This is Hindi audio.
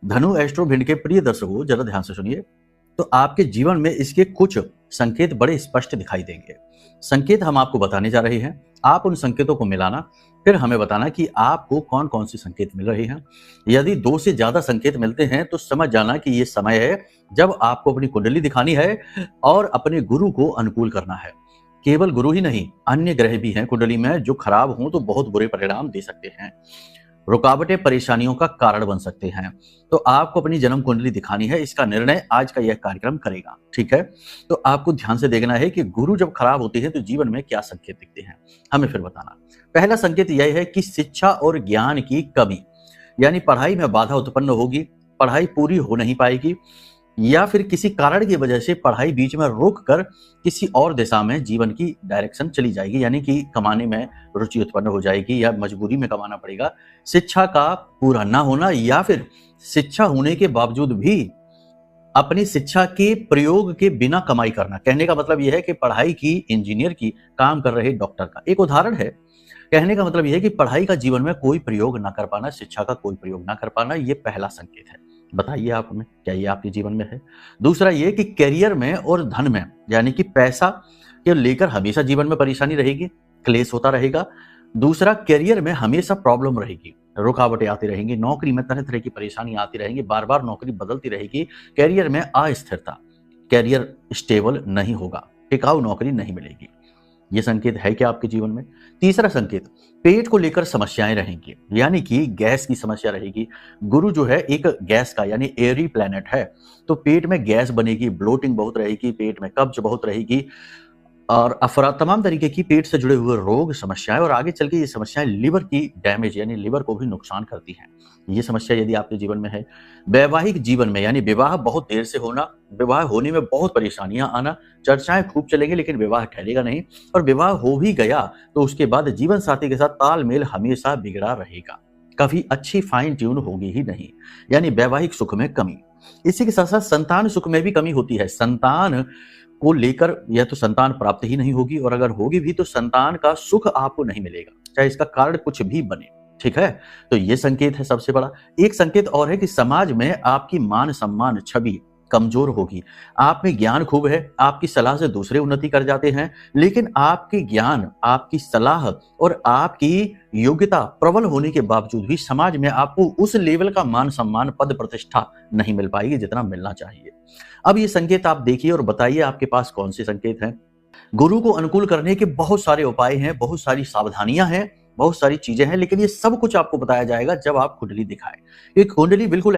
धनु एस्ट्रो भिंड के प्रिय दर्शकों, जरा ध्यान से सुनिए। तो आपके जीवन में इसके कुछ संकेत बड़े स्पष्ट दिखाई देंगे। संकेत हम आपको बताने जा रहे हैं, आप उन संकेतों को मिलाना, फिर हमें बताना कि आपको कौन कौन से संकेत मिल रहे हैं। यदि 2 से ज्यादा संकेत मिलते हैं तो समझ जाना कि ये समय है जब आपको अपनी कुंडली दिखानी है और अपने गुरु को अनुकूल करना है। केवल गुरु ही नहीं, अन्य ग्रह भी हैं कुंडली में जो खराब हों तो बहुत बुरे परिणाम दे सकते हैं, रुकावटें परेशानियों का कारण बन सकते हैं। तो आपको अपनी जन्म कुंडली दिखानी है, इसका निर्णय आज का यह कार्यक्रम करेगा। ठीक है, तो आपको ध्यान से देखना है कि गुरु जब खराब होती है तो जीवन में क्या संकेत दिखते हैं, हमें फिर बताना। पहला संकेत यह है कि शिक्षा और ज्ञान की कमी, यानी पढ़ाई में बाधा उत्पन्न होगी, पढ़ाई पूरी हो नहीं पाएगी, या फिर किसी कारण की वजह से पढ़ाई बीच में रोक कर किसी और दिशा में जीवन की डायरेक्शन चली जाएगी, यानी कि कमाने में रुचि उत्पन्न हो जाएगी या मजबूरी में कमाना पड़ेगा। शिक्षा का पूरा ना होना या फिर शिक्षा होने के बावजूद भी अपनी शिक्षा के प्रयोग के बिना कमाई करना। कहने का मतलब यह है कि पढ़ाई की, इंजीनियर की, काम कर रहे डॉक्टर का एक उदाहरण है। कहने का मतलब यह है कि पढ़ाई का जीवन में कोई प्रयोग ना कर पाना, शिक्षा का कोई प्रयोग ना कर पाना, यह पहला संकेत है। बताइए आप हमें, क्या ये आपके जीवन में है? दूसरा ये कि करियर में और धन में, यानी कि पैसा के लेकर हमेशा जीवन में परेशानी रहेगी, क्लेश होता रहेगा। दूसरा, करियर में हमेशा प्रॉब्लम रहेगी, रुकावटें आती रहेंगी, नौकरी में तरह तरह की परेशानी आती रहेंगी, बार बार नौकरी बदलती रहेगी, करियर में अस्थिरता, करियर स्टेबल नहीं होगा, टिकाऊ नौकरी नहीं मिलेगी। ये संकेत है क्या आपके जीवन में? तीसरा संकेत, पेट को लेकर समस्याएं रहेंगी, यानी कि गैस की समस्या रहेगी। गुरु जो है एक गैस का यानी एरी प्लैनेट है, तो पेट में गैस बनेगी, ब्लोटिंग बहुत रहेगी, पेट में कब्ज बहुत रहेगी और तमाम तरीके की पेट से जुड़े हुए रोग, समस्याएं, और आगे चल के ये समस्याएं लिवर की डैमेज यानी लिवर को भी नुकसान करती हैं। ये समस्या यदि आपके जीवन में है। वैवाहिक जीवन में, यानी विवाह बहुत देर से होना, विवाह होने में बहुत परेशानियां आना, चर्चाएं खूब चलेंगी लेकिन विवाह ठहरेगा नहीं, और विवाह हो भी गया तो उसके बाद जीवन साथी के साथ तालमेल हमेशा बिगड़ा रहेगा, कभी अच्छी फाइन ट्यून होगी ही नहीं, यानी वैवाहिक सुख में कमी। इसी के साथ साथ संतान सुख में भी कमी होती है। संतान को लेकर या तो संतान प्राप्त ही नहीं होगी, और अगर होगी भी तो संतान का सुख आपको नहीं मिलेगा, चाहे इसका कारण कुछ भी बने। ठीक है, तो ये संकेत है सबसे बड़ा। एक संकेत और है कि समाज में आपकी मान सम्मान छवि कमजोर होगी। आप में ज्ञान खूब है, आपकी सलाह से दूसरे उन्नति कर जाते हैं, लेकिन आपकी ज्ञान, आपकी सलाह और आपकी योग्यता प्रबल होने के बावजूद भी समाज में आपको उस लेवल का मान सम्मान, पद प्रतिष्ठा नहीं मिल पाएगी जितना मिलना चाहिए। अब ये संकेत आप देखिए और बताइए आपके पास कौन से संकेत हैं। गुरु को अनुकूल करने के बहुत सारे उपाय हैं, बहुत सारी सावधानियां हैं, बहुत सारी चीजें हैं, लेकिन ये सब कुछ आपको बताया जाएगा जब आप कुंडली दिखाएं। ये कुंडली बिल्कुल